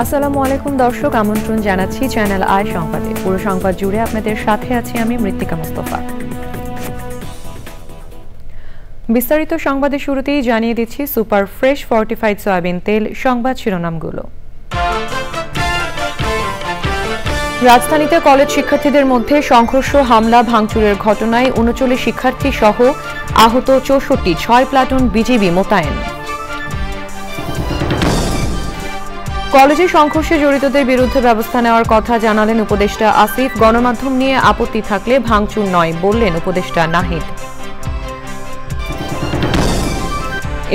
আসসালামু আলাইকুম দর্শক, আমন্ত্রণ জানাচ্ছি চ্যানেল আই সংবাদে। পুরো সংবাদ জুড়ে আপনাদের সাথে আছি আমি মৃত্তিকা মুস্তফা। বিস্তারিত সংবাদের শুরুতেই জানিয়ে দিচ্ছি সুপার ফ্রেশ ফর্টিফাইড সয়াবিন তেল সংবাদ শিরোনামগুলো। রাজধানীতে কলেজ শিক্ষার্থীদের মধ্যে সংঘর্ষ, হামলা, ভাঙচুরের ঘটনায় ৩৯ শিক্ষার্থী সহ আহত ৬৪, ৬ প্লাটুন বিজিবি মোতায়েন। কলেজে সংঘর্ষে জড়িতদের বিরুদ্ধে ব্যবস্থা নেওয়ার কথা জানালেন উপদেষ্টা আসিফ। গণমাধ্যম নিয়ে আপত্তি থাকলে ভাঙচুর নয় বললেন উপদেষ্টা নাহিদ।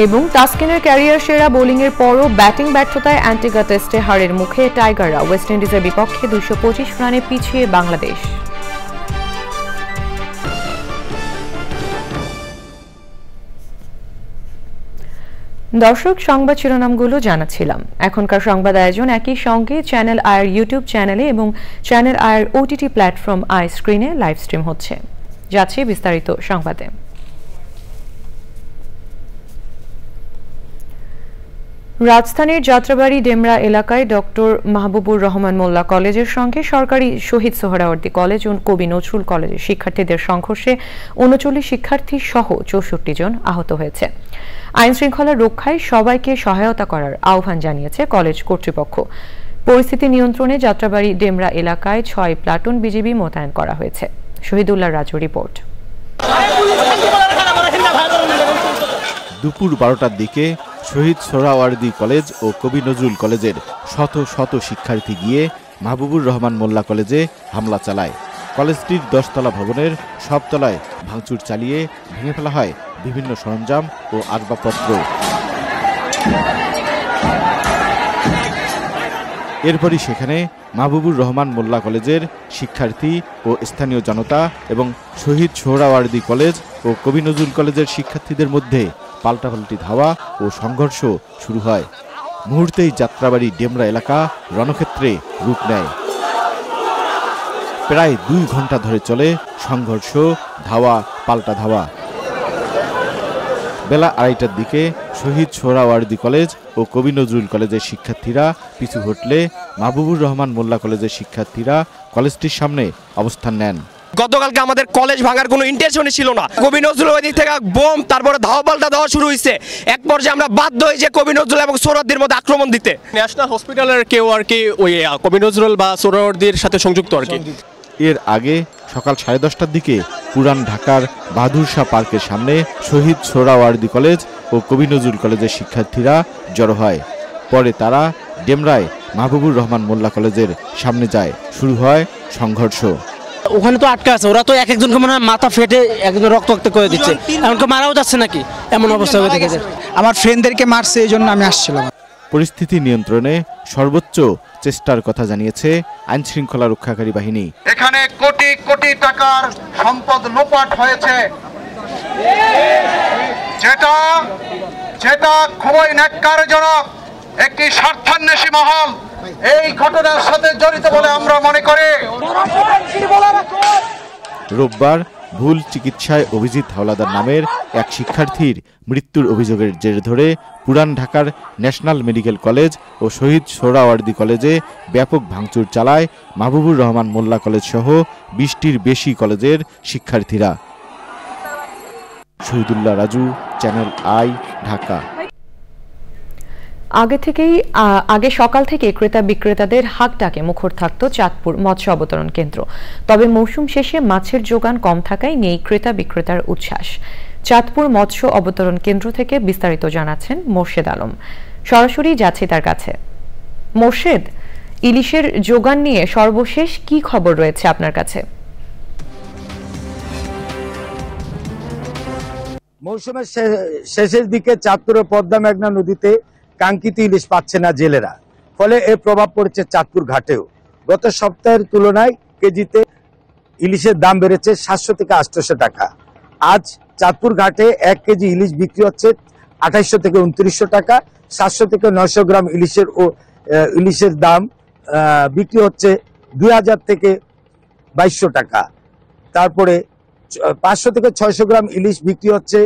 এবং তাসকিনের ক্যারিয়ার সেরা বোলিংয়ের পরও ব্যাটিং ব্যর্থতায় অ্যান্টিগা টেস্টে হারের মুখে টাইগাররা। ওয়েস্ট ইন্ডিজের বিপক্ষে ২২৫ রানে পিছিয়ে বাংলাদেশ। দর্শক, সংবাদ শিরোনামগুলো জানাচ্ছিলাম। এখনকার সংবাদ আয়োজন একই সঙ্গে চ্যানেল আয়ের ইউটিউব চ্যানেলে এবং চ্যানেল আয়ের ওটিটি প্ল্যাটফর্ম আই স্ক্রিনে লাইভ স্ট্রিম হচ্ছে। যাচ্ছে বিস্তারিত সংবাদে। রাজধানীর যাত্রাবাড়ি ডেমরা এলাকায় ডক্টর মাহবুবুর রহমান মোল্লা কলেজের সঙ্গে সরকারি শহীদ সোহরাওয়ার্দী কলেজ ও কবি নজরুল কলেজের শিক্ষার্থীদের সংঘর্ষে ৩৯ শিক্ষার্থী সহ ৬৪ জন আহত হয়েছে। আইন শৃঙ্খলা রক্ষায় সবাইকে সহায়তা করার আহ্বান জানিয়েছে কলেজ কর্তৃপক্ষ। পরিস্থিতি নিয়ন্ত্রণে যাত্রাবাড়ি ডেমরা এলাকায় ৬ প্লাটুন বিজিবি মোতায়েন করা হয়েছে। শহীদুল্লাহ রাজু রিপোর্ট। দুপুর ১২টার দিকে শহীদ সোহরাওয়ার্দী কলেজ ও কবি নজরুল কলেজের শত শত শিক্ষার্থী গিয়ে মাহবুবুর রহমান মোল্লা কলেজে হামলা চালায়। কলেজটির ১০তলা ভবনের সব তলায় ভাঙচুর চালিয়ে ভেঙে ফেলা হয় বিভিন্ন সরঞ্জাম ও আসবাবপত্র। এরপরই সেখানে মাহবুবুর রহমান মোল্লা কলেজের শিক্ষার্থী ও স্থানীয় জনতা এবং শহীদ সোহরাওয়ার্দী কলেজ ও কবি নজরুল কলেজের শিক্ষার্থীদের মধ্যে পাল্টাপাল্টি ধাওয়া ও সংঘর্ষ শুরু হয়। মুহূর্তেই যাত্রাবাড়ি ডেমরা এলাকা রণক্ষেত্রে রূপ নেয়। প্রায় ২ ঘন্টা ধরে চলে সংঘর্ষ, ধাওয়া, পাল্টা ধাওয়া। বেলা ২:৩০টার দিকে শহীদ সোহরাওয়ার্দী কলেজ ও কবি নজরুল কলেজের শিক্ষার্থীরা পিছু হটলে মাহবুবুর রহমান মোল্লা কলেজের শিক্ষার্থীরা কলেজটির সামনে অবস্থান নেন। গতকালকে আমাদের কলেজ ভাঙার কোনো ইন্টেনশনই ছিল না। কবি নজরুল ওই দিক থেকে বোম, তারপরে ধাওয়া পাল্টা দেওয়া শুরু হয়েছে। এক পর্যায়ে আমরা বাধ্য হই যে কবি নজরুল এবং সোহরাওয়ার্দীর মধ্যে আক্রমণ দিতে। ন্যাশনাল হসপিটালের কেউ আর কি ওই কবি নজরুল বা সোহরাওয়ার্দীর সাথে সংযুক্ত আর কি। এর আগে সকাল 10:30টার দিকে পুরান ঢাকার বাহাদুর শাহ পার্কের সামনে শহীদ সোহরাওয়ার্দী কলেজ ও কবি নজরুল কলেজের শিক্ষার্থীরা জড়ো হয়। পরে তারা ডেমরায় মাহবুবুর রহমান মোল্লা কলেজের সামনে যায়। শুরু হয় সংঘর্ষ। ওখানে তো আটকা আছে, ওরা তো এক একজনকে মনে হয় মাথা ফেটে একজন রক্ত করে দিচ্ছে। এমনকি মারাও যাচ্ছে নাকি, এমন অবস্থা হয়ে দেখেছে। আমার ফ্রেন্ডদেরকে মারছে, এই জন্য আমি আসছিলাম। পরিস্থিতি নিয়ন্ত্রণে সর্বোচ্চ চেষ্টার কথা জানিয়েছে আইন শৃঙ্খলা রক্ষাকারী বাহিনী। এখানে কোটি কোটি টাকার সম্পদ লোপাট হয়েছে, যেটা খুবই ন্যাক্কারজনক। একটি স্বার্থান্বেষী মহল এই ঘটনার সাথে জড়িত বলে আমরা মনে করি। রোববার ভুল চিকিৎসায় অভিজিৎ হাওলাদার নামের এক শিক্ষার্থীর মৃত্যুর অভিযোগের জের ধরে পুরান ঢাকার ন্যাশনাল মেডিকেল কলেজ ও শহীদ সোহরাওয়ার্দী কলেজে ব্যাপক ভাঙচুর চালায় মাহবুবুর রহমান মোল্লা কলেজ সহ ২০টির বেশি কলেজের শিক্ষার্থীরা। Shahidullah Raju, channel I, Dhaka. আগে সকাল থেকে ক্রেতা বিক্রেতাদের হাঁকডাকে মুখর থাকত চাঁদপুর মৎস্য অবতরণ কেন্দ্র। তবে মৌসুম শেষে মাছের যোগান কম থাকায় নেই ক্রেতা বিক্রেতার উচ্ছ্বাস। চাঁদপুর মৎস্য অবতরণ কেন্দ্র থেকে বিস্তারিত জানাচ্ছেন মোর্শেদ আলম। সরাসরি যাচ্ছি তার কাছে। মোর্শেদ, ইলিশের যোগান নিয়ে সর্বশেষ কি খবর রয়েছে আপনার কাছে? মৌসুমের শেষের দিকে চাঁদপুরের পদ্মা মেঘনা নদীতে কাঙ্ক্ষিত ইলিশ পাচ্ছে না জেলেরা, ফলে এর প্রভাব পড়েছে চাঁদপুর ঘাটেও। গত সপ্তাহের তুলনায় কেজিতে ইলিশের দাম বেড়েছে ৭০০ থেকে ৮০০ টাকা। আজ চাঁদপুর ঘাটে ১ কেজি ইলিশ বিক্রি হচ্ছে ২৮০০ থেকে ২৯০০ টাকা। ৭০০ থেকে ৯০০ গ্রাম ইলিশের দাম বিক্রি হচ্ছে ২০০০ থেকে ২২০০ টাকা। তারপরে ৫০০ থেকে ৬০০ গ্রাম ইলিশ বিক্রি হচ্ছে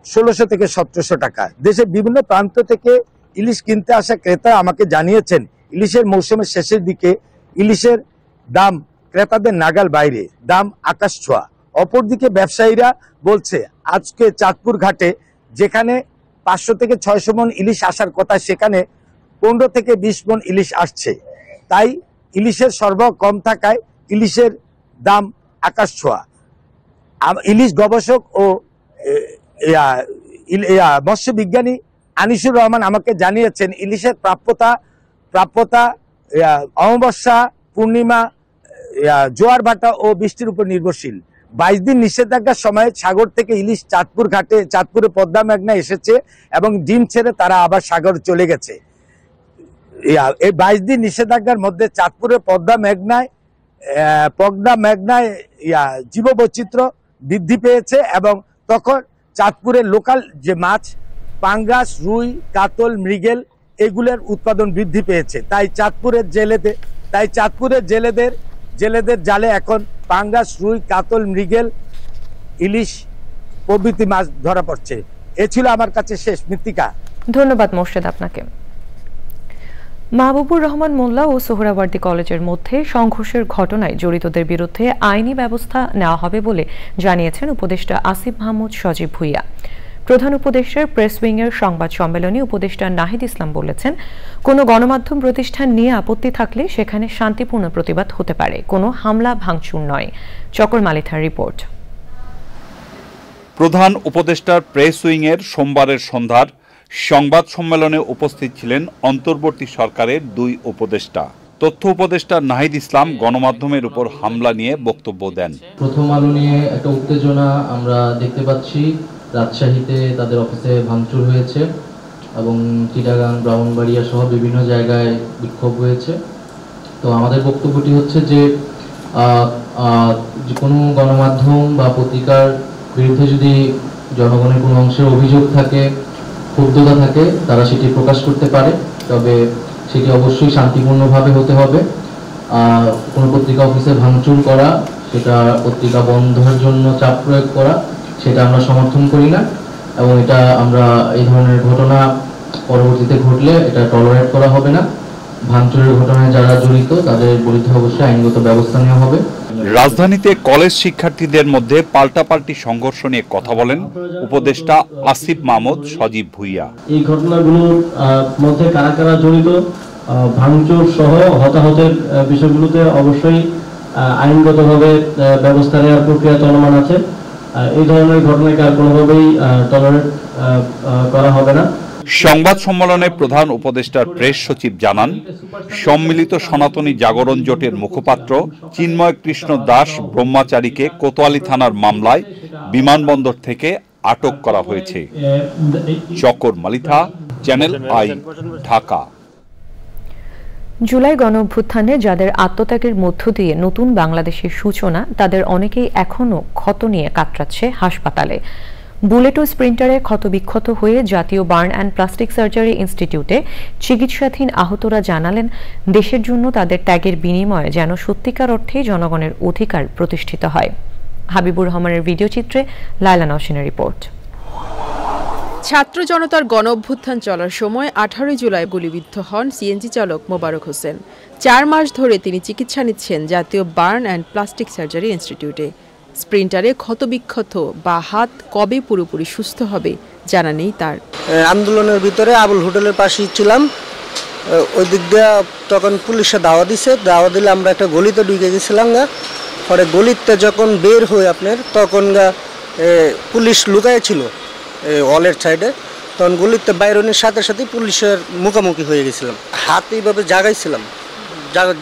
১৬০০ থেকে ১৭০০ টাকা। দেশের বিভিন্ন প্রান্ত থেকে ইলিশ কিনতে আসা ক্রেতা আমাকে জানিয়েছেন ইলিশের মৌসুমের শেষের দিকে ইলিশের দাম ক্রেতাদের নাগাল বাইরে, দাম আকাশ ছোঁয়া। অপরদিকে ব্যবসায়ীরা বলছে আজকে চাঁদপুর ঘাটে যেখানে 500 থেকে 600 মন ইলিশ আসার কথা সেখানে 15 থেকে 20 মন ইলিশ আসছে। তাই ইলিশের সরবরাহ কম থাকায় ইলিশের দাম আকাশ ছোঁয়া। ইলিশ গবেষক ও মৎস্য বিজ্ঞানী আনিসুর রহমান আমাকে জানিয়েছেন ইলিশের প্রাপ্যতা অমাবস্যা, পূর্ণিমা, জোয়ার ভাটা ও বৃষ্টির উপর নির্ভরশীল। 22 দিন নিষেধাজ্ঞার সময় সাগর থেকে ইলিশ চাঁদপুরে পদ্মা মেঘনা এসেছে এবং ডিম ছেড়ে তারা আবার সাগর চলে গেছে। এই 22 দিন নিষেধাজ্ঞার মধ্যে চাঁদপুরে পদ্মা মেঘনায় জীববৈচিত্র্য বৃদ্ধি পেয়েছে এবং তখন চাঁদপুরের লোকাল যে মাছ পাঙ্গাস, রুই, কাতল, মৃগেল এগুলোর উৎপাদন বৃদ্ধি পেয়েছে। তাই চাঁদপুরের জেলেদের জালে এখন পাঙ্গাস, রুই, কাতল, মৃগেল, ইলিশ প্রভৃতি মাছ ধরা পড়ছে। এ ছিল আমার কাছে শেষ। মৃত্তিকা, ধন্যবাদ মোর্শেদ আপনাকে। মাহবুবুর রহমান মোল্লা ও সোহরাওয়ার্দী কলেজের মধ্যে সংঘর্ষের ঘটনায় জড়িতদের বিরুদ্ধে আইনি ব্যবস্থা নেওয়া হবে বলে জানিয়েছেন উপদেষ্টা আসিফ মাহমুদ সজীব ভুইয়া। প্রধান উপদেষ্টার প্রেস উইংয়ের সংবাদ সম্মেলনে উপদেষ্টা নাহিদ ইসলাম বলেছেন, কোনো গণমাধ্যম প্রতিষ্ঠান নিয়ে আপত্তি থাকলে সেখানে শান্তিপূর্ণ প্রতিবাদ হতে পারে, কোনো হামলা ভাঙচুর নয়। চকর মালিথার রিপোর্ট। প্রধান উপদেষ্টার প্রেস উইংয়ের সোমবারের সন্ধ্যার সংবাদ সম্মেলনে উপস্থিত ছিলেন অন্তর্বর্তী সরকারের 2 উপদেষ্টা। তথ্য উপদেষ্টা নাহিদ ইসলাম গণমাধ্যমের উপর হামলা নিয়ে বক্তব্য দেন। প্রথম আলো নিয়ে একটা উত্তেজনা আমরা দেখতে পাচ্ছি। রাজশাহীতে তাদের অফিসে ভাঙচুর হয়েছে এবং চিটাগাং, ব্রাহ্মণবাড়িয়া সহ বিভিন্ন জায়গায় বিক্ষোভ হয়েছে। তো আমাদের বক্তব্যটি হচ্ছে যে কোনো গণমাধ্যম বা পত্রিকার বিরুদ্ধে যদি জনগণের কোনো অংশের অভিযোগ থাকে, ক্ষুব্ধতা থাকে, তারা সেটি প্রকাশ করতে পারে, তবে সেটি অবশ্যই শান্তিপূর্ণভাবে হতে হবে। কোনো পত্রিকা অফিসে ভাঙচুর করা, সেটা পত্রিকা বন্ধের জন্য চাপ প্রয়োগ করা, সেটা আমরা সমর্থন করি না এবং এটা আমরা এই ধরনের ঘটনা পরবর্তীতে ঘটলে এটা টলারেট করা হবে না। ভাঙচুরের ঘটনায় যারা জড়িত তাদের বিরুদ্ধে অবশ্যই আইনগত ব্যবস্থা নেওয়া হবে। রাজধানীতে কলেজ শিক্ষার্থীদের মধ্যে পাল্টাপাল্টি সংঘর্ষ নিয়ে কথা বলেন উপদেষ্টা আসিফ মাহমুদ সজীব ভুইয়া। এই ঘটনাগুলোর মধ্যে কারা কারা জড়িত, ভাঙচুর সহ হতাহতের বিষয়গুলোতে অবশ্যই আইনগতভাবে ব্যবস্থা নেওয়ার প্রক্রিয়া চলমান আছে। এই ধরনের ঘটনাকে আর কোনোভাবেই টলারেট করা হবে না। সংবাদ সম্মেলনে প্রধান উপদেষ্টার প্রেস সচিব জানান, সম্মিলিত সনাতনী জাগরণ জোটের মুখপাত্র চিন্ময় কৃষ্ণ দাস ব্রহ্মচারীকে কোতোয়ালি থানার মামলায় বিমানবন্দর থেকে আটক করা হয়েছে। চকর মালিথা, চ্যানেল আই, ঢাকা। জুলাই গণঅভ্যুত্থানে যাদের আত্মত্যাগের মধ্য দিয়ে নতুন বাংলাদেশের সূচনা, তাদের অনেকেই এখনও ক্ষত নিয়ে কাতরাচ্ছে হাসপাতালে। বুলেট ও স্প্রিন্টারে ক্ষতবিক্ষত হয়ে জাতীয় বার্ন অ্যান্ড প্লাস্টিক সার্জারি ইনস্টিটিউটে চিকিৎসাধীন আহতরা জানালেন, দেশের জন্য তাদের ত্যাগের বিনিময়ে যেন সত্যিকার অর্থেই জনগণের অধিকার প্রতিষ্ঠিত হয়। হাবিবুর রহমানের ভিডিও চিত্রে লায়লা নওশিনের রিপোর্ট। ছাত্র জনতার গণঅভ্যুত্থান চলার সময় 18 জুলাই গুলিবিদ্ধ হন সিএনজি চালক মোবারক হোসেন। 4 মাস ধরে তিনি চিকিৎসা নিচ্ছেন জাতীয় বার্ন অ্যান্ড প্লাস্টিক সার্জারি ইনস্টিটিউটে। স্প্রিন্টারে ক্ষতবিক্ষত বা হাত কবে পুরোপুরি সুস্থ হবে জানা নেই তার। আন্দোলনের ভিতরে আবুল হোটেলের পাশেই ছিলাম, ওই দিক দিয়ে তখন পুলিশে দাওয়া দিলে আমরা একটা গলিতে ঢুকে গেছিলাম গা। পরে গলিতে যখন বের হই আপনার তখন পুলিশ লুকায় ছিল ওয়ালের সাইডে, তখন গলিতে বাইরনের সাথে সাথে পুলিশের মুখোমুখি হয়ে গেছিলাম। হাত এইভাবে জাগাইছিলাম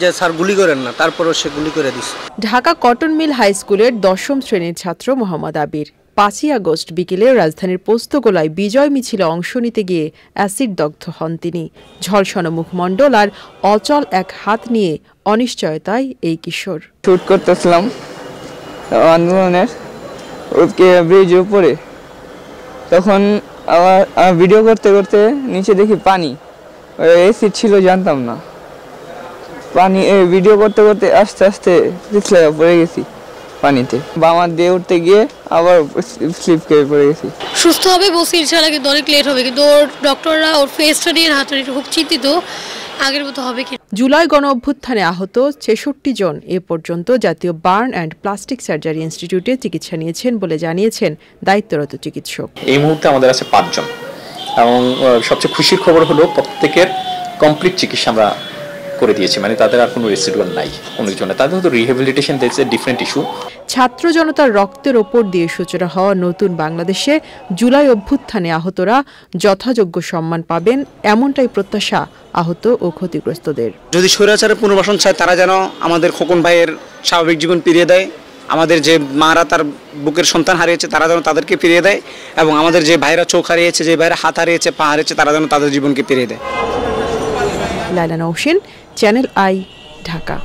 যে স্যার গুলি করেন না, তারপরও সে গুলি করে দিছে। ঢাকা কটন মিল হাই স্কুলের 10ম শ্রেণীর ছাত্র মোহাম্মদ আবির 5ই আগস্ট বিকেলে রাজধানীর পোস্তগোলায় বিজয় মিছিলে অংশ নিতে গিয়ে অ্যাসিড দগ্ধ হন তিনি। ঝলসানো মুখমণ্ডল আর অচল এক হাত নিয়ে অনিশ্চয়তায় এই কিশোর। শুট করতেছিলাম আন্দোলনের ব্রিজ উপরে, তখন আমার ভিডিও করতে করতে নিচে দেখি পানি, অ্যাসিড ছিল জানতাম না। পানি ভিডিও করতে করতে আস্তে আস্তে পিছলে পড়ে গেছি পানিতে। বামার দিয়ে উঠতে গিয়ে আবার স্লিপ করে পড়ে গেছি। সুস্থ হবে বলছি ইনশাআল্লাহ, কিন্তু অনেক লেট হবে। কিন্তু ওর ডক্টররা ওর ফেসটা নিয়ে হাতটা খুব চিন্তিত, আগের মতো হবে কি। জুলাই গণ অভ্যুত্থানে আহত ৬৬ জন এ পর্যন্ত জাতীয় বার্ন অ্যান্ড প্লাস্টিক সার্জারি ইনস্টিটিউটে চিকিৎসা নিয়েছেন বলে জানিয়েছেন দায়িত্বরত চিকিৎসক। এই মুহূর্তে আমাদের আছে ৫ জন এবং সবচেয়ে খুশির খবর হলো প্রত্যেকের কমপ্লিট চিকিৎসা আমরা করে দিয়েছি, মানে তাদের আর কোনো রেসিডুয়াল নাই, কোনো কিছু না। তাদের তো rehabilitation that's a different issue. ছাত্র জনতার রক্তের ওপর দিয়ে সূচনা হওয়া নতুন বাংলাদেশে জুলাই অভ্যুত্থানে আহতরা যথাযোগ্য সম্মান পাবেন, এমনটাই প্রত্যাশা আহত ও ক্ষতিগ্রস্তদের। যদি স্বৈরাচারের পুনর্বাসন চায় তারা যেন আমাদের খোকন ভাইয়ের স্বাভাবিক জীবন ফিরিয়ে দেয়, আমাদের যে মারা তার বুকের সন্তান হারিয়েছে তারা যেন তাদেরকে ফিরিয়ে দেয়, এবং আমাদের যে ভাইরা চোখ হারিয়েছে, যে ভাইরা হাত হারিয়েছে, পা হারিয়েছে, তারা যেন তাদের জীবনকে ফিরিয়ে দেয়। লাইলা নওশিন, চ্যানেল আই, ঢাকা।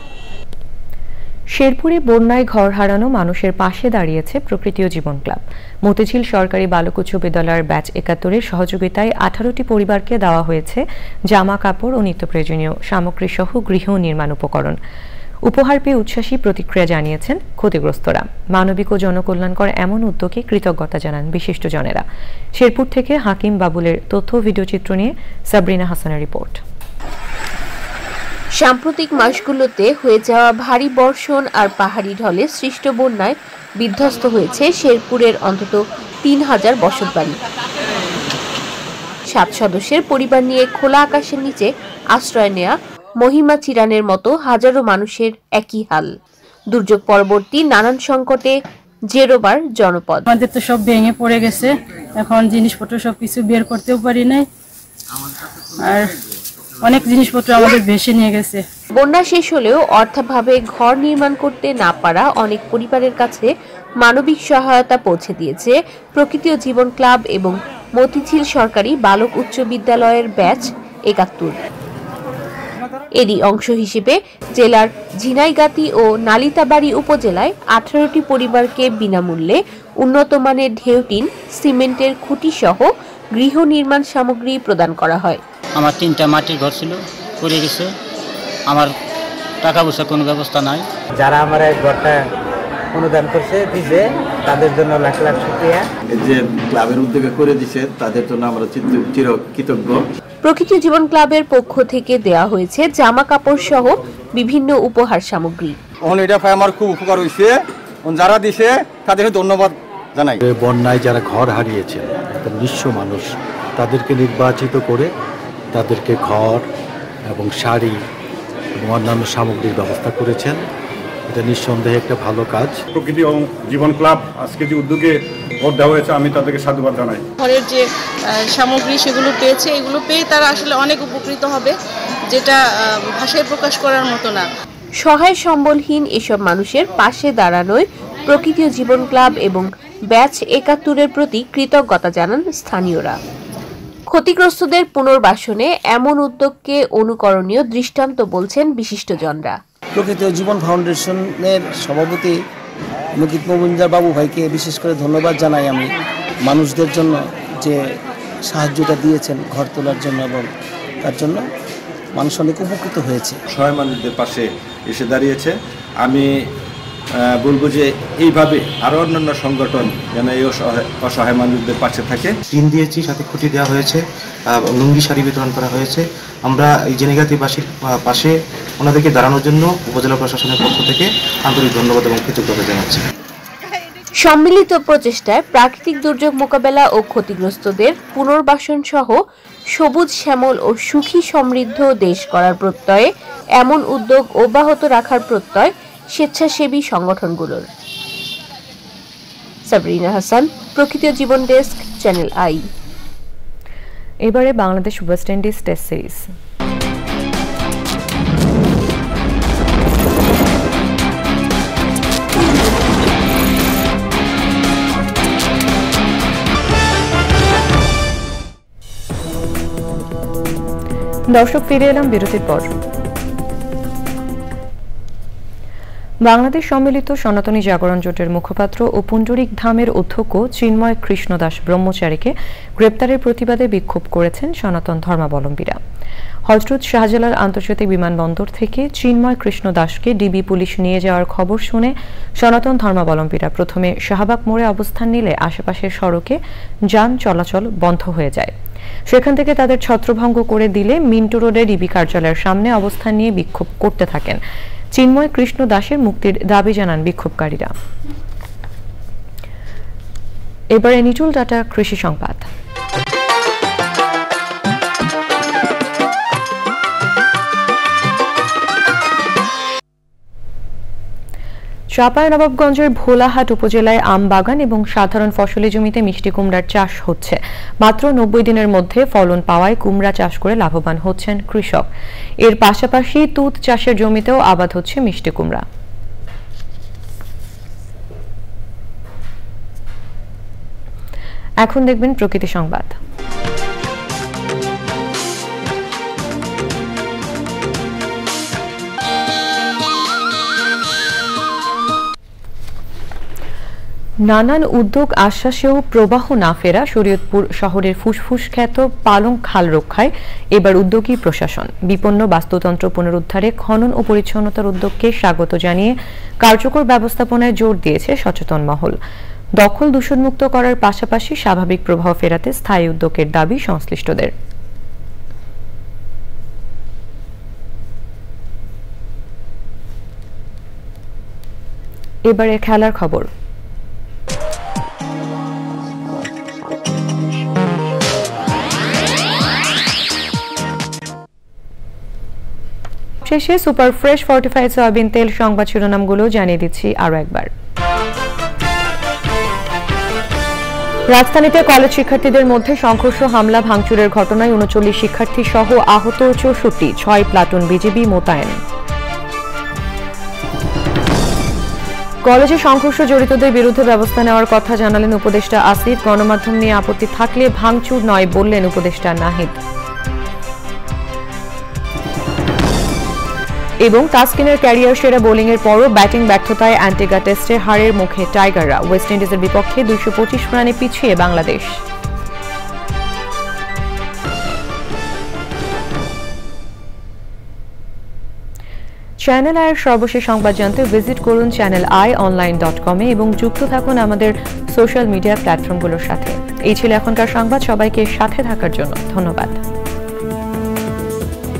শেরপুরে বন্যায় ঘর হারানো মানুষের পাশে দাঁড়িয়েছে প্রকৃতি ও জীবন ক্লাব। মতিঝিল সরকারি বালক উচ্চ বিদ্যালয়ের ব্যাচ ৭১-এর সহযোগিতায় ১৮টি পরিবারকে দেওয়া হয়েছে জামা কাপড় ও নিত্য প্রয়োজনীয় সামগ্রী সহ গৃহ নির্মাণ উপকরণ। উপহার পেয়ে উচ্ছ্বাসী প্রতিক্রিয়া জানিয়েছেন ক্ষতিগ্রস্তরা। মানবিক ও জনকল্যাণকর এমন উদ্যোগে কৃতজ্ঞতা জানান বিশিষ্টজনেরা। শেরপুর থেকে হাকিম বাবুলের তথ্য ভিডিও চিত্র নিয়ে সাবরিনা হাসানের রিপোর্ট। সাম্প্রতিক মাসগুলোতে হয়ে যাওয়া ভারী বর্ষণ আর পাহাড়ি ঢলে সৃষ্ট বন্যায় বিধ্বস্ত হয়েছে শেরপুরের অন্তত ৩,০০০ বসতবাড়ি। ৭ সদস্যের পরিবার নিয়ে খোলা আকাশের নিচে আশ্রয় নেয়া মহিমা চিরানের মতো হাজারো মানুষের একই হাল। দুর্যোগ পরবর্তী নানান সংকটে জেরোবার জনপদ। আমাদের তো সব ভেঙে পড়ে গেছে, এখন জিনিসপত্র সবকিছু বের করতেও পারি নাই, আর অনেক জিনিসপত্র আমাদের ভেসে নিয়ে গেছে। বন্যা শেষ হলেও অর্থাভাবে ঘর নির্মাণ করতে না পারা অনেক পরিবারের কাছে মানবিক সহায়তা পৌঁছে দিয়েছে প্রকৃতি ও জীবন ক্লাব এবং মতিঝিল সরকারি বালক উচ্চ বিদ্যালয়ের ব্যাচ ৭১। এরই অংশ হিসেবে জেলার ঝিনাইগাতি ও নালিতাবাড়ি উপজেলায় ১৮টি পরিবারকে বিনামূল্যে উন্নত মানের ঢেউটিন, সিমেন্টের খুঁটি সহ গৃহ নির্মাণ সামগ্রী প্রদান করা হয়। আমার ৩টা মাটির ঘর ছিল, পড়ে গেছে, আমার টাকা পয়সা কোনো ব্যবস্থা নাই। যারা আমার এই ঘরটা অনুদান করছে দিছে তাদের জন্য লাখ লাখ শুকরিয়া। যে ক্লাবের উদ্যোগে করে দিছে তাদের জন্য আমরা চির কৃতজ্ঞ। প্রকৃতি জীবন ক্লাবের পক্ষ থেকে দেয়া হয়েছে জামা কাপড় সহ বিভিন্ন উপহার সামগ্রী। এটা আমার খুব উপকার হয়েছে, যারা দিছে তাদের ধন্যবাদ জানাই। বন্যায় যারা ঘর হারিয়েছে, নিঃস্ব মানুষ, তাদেরকে নির্বাচিত করে তাদেরকে ঘর এবং শাড়ি এবং অন্যান্য সামগ্রীর ব্যবস্থা করেছেন। এটা নিঃসন্দেহে একটা ভালো কাজ। প্রকৃতি ও জীবন ক্লাব আজকে যে উদ্যোগে ভোট দেওয়া হয়েছে, আমি তাদেরকে সাধুবাদ জানাই। ঘরের যে সামগ্রী সেগুলো পেয়েছে, এগুলো পেয়ে তারা আসলে অনেক উপকৃত হবে, যেটা ভাষায় প্রকাশ করার মতো না। সহায় সম্বলহীন এসব মানুষের পাশে দাঁড়ানোয় প্রকৃতি ও জীবন ক্লাব এবং ব্যাচ ৭১-এর প্রতি কৃতজ্ঞতা জানান স্থানীয়রা। ক্ষতিগ্রস্তদের পুনর্বাসনে এমন উদ্যোগকে অনুকরণীয় দৃষ্টান্ত বলছেন বিশিষ্টজনরা। প্রকৃতি ও জীবন ফাউন্ডেশনের সভাপতি মুকিত মবুঞ্জার বাবু ভাইকে বিশেষ করে ধন্যবাদ জানাই আমি, মানুষদের জন্য যে সাহায্যটা দিয়েছেন ঘর তোলার জন্য, এবং তার জন্য মানুষ অনেক উপকৃত হয়েছে। সহায় মানুষদের পাশে এসে দাঁড়িয়েছে। আমি বলবো যে এইভাবে আরো অন্যান্য সংগঠন যেন এই অসহায় মানুষদের পাশে থাকে। টিন দিয়েছি, সাথে খুঁটি দেওয়া হয়েছে, লুঙ্গি শাড়ি বিতরণ করা হয়েছে। আমরা এই জেনেগাতিবাসীর পাশে ওনাদেরকে দাঁড়ানোর জন্য উপজেলা প্রশাসনের পক্ষ থেকে আন্তরিক ধন্যবাদ এবং কৃতজ্ঞতা জানাচ্ছি। সম্মিলিত প্রচেষ্টায় প্রাকৃতিক দুর্যোগ মোকাবেলা ও ক্ষতিগ্রস্তদের পুনর্বাসন সহ সবুজ শ্যামল ও সুখী সমৃদ্ধ দেশ করার প্রত্যয়ে এমন উদ্যোগ অব্যাহত রাখার প্রত্যয় স্বেচ্ছাসেবী সংগঠনগুলোর। সাবরিনা হাসান, প্রকৃতি ও জীবন ডেস্ক, চ্যানেল আই। এবারে Bangladesh West Indies test series. দর্শক, ফিরে এলাম বিরতির পর। বাংলাদেশ সম্মিলিত সনাতনী জাগরণ জোটের মুখপাত্র ও পুণ্ডরিক ধামের অধ্যক্ষ চিন্ময় কৃষ্ণ দাস ব্রহ্মচারীকে গ্রেপ্তারের প্রতিবাদে বিক্ষোভ করেছেন সনাতন ধর্মাবলম্বীরা। হযরত শাহজালাল আন্তর্জাতিক বিমানবন্দর থেকে চিন্ময় কৃষ্ণ দাসকে ডিবি পুলিশ নিয়ে যাওয়ার খবর শুনে সনাতন ধর্মাবলম্বীরা প্রথমে শাহবাগ মোড়ে অবস্থান নিলে আশেপাশের সড়কে যান চলাচল বন্ধ হয়ে যায়। সেখান থেকে তাদের ছত্রভঙ্গ করে দিলে মিন্টু রোডে ডিবি কার্যালয়ের সামনে অবস্থান নিয়ে বিক্ষোভ করতে থাকেন। চিন্ময় কৃষ্ণ দাসের মুক্তির দাবি জানান বিক্ষোভকারীরা। এবারে নিটুল ডাটা কৃষি সংবাদ। চাঁপাইনবাবগঞ্জের ভোলাহাট উপজেলায় আম বাগান এবং সাধারণ ফসলি জমিতে মিষ্টি কুমড়ার চাষ হচ্ছে। মাত্র 90 দিনের মধ্যে ফলন পাওয়ায় কুমড়া চাষ করে লাভবান হচ্ছেন কৃষক। এর পাশাপাশি তুঁত চাষের জমিতেও আবাদ হচ্ছে মিষ্টি কুমড়া। এখন দেখবেন প্রকৃতি সংবাদ। নানান উদ্যোগ আশ্বাসেও প্রবাহ না ফেরা শরীয়তপুর শহরের ফুসফুস খ্যাত পালং খাল রক্ষায় এবার উদ্যোগী প্রশাসন। বিপন্ন বাস্তুতন্ত্র পুনরুদ্ধারে খনন ও পরিচ্ছন্নতার উদ্যোগকে স্বাগত জানিয়ে কার্যকর ব্যবস্থাপনায় জোর দিয়েছে সচেতন মহল। দখল দূষণমুক্ত করার পাশাপাশি স্বাভাবিক প্রবাহ ফেরাতে স্থায়ী উদ্যোগের দাবি সংশ্লিষ্টদের। এবারে খেলার খবর। শেষে সুপার ফ্রেশ ফর্টিফাইড সয়াবিন তেল সংবাদ শিরোনামগুলো জানিয়ে দিচ্ছি আরো একবার। রাজধানীতে কলেজ শিক্ষার্থীদের মধ্যে সংঘর্ষ, হামলা, ভাঙচুরের ঘটনায় ৩৯ শিক্ষার্থী সহ আহত ৬৪, ৬ প্লাটুন বিজিবি মোতায়েন। কলেজে সংঘর্ষ জড়িতদের বিরুদ্ধে ব্যবস্থা নেওয়ার কথা জানালেন উপদেষ্টা আসিফ। গণমাধ্যম নিয়ে আপত্তি থাকলে ভাঙচুর নয় বললেন উপদেষ্টা নাহিদ। এবং তাসকিনের ক্যারিয়ার সেরা বোলিংয়ের পরও ব্যাটিং ব্যর্থতায় অ্যান্টিগা টেস্টে হারের মুখে টাইগাররা। ওয়েস্ট ইন্ডিজের বিপক্ষে ২২৫ রানে পিছিয়ে বাংলাদেশ। চ্যানেল আইয়ের সর্বশেষ সংবাদ জানতে ভিজিট করুন channelionline.com এবং যুক্ত থাকুন আমাদের সোশ্যাল মিডিয়া প্ল্যাটফর্মগুলোর সাথে। এই ছিল এখনকার সংবাদ। সবাইকে সাথে থাকার জন্য ধন্যবাদ।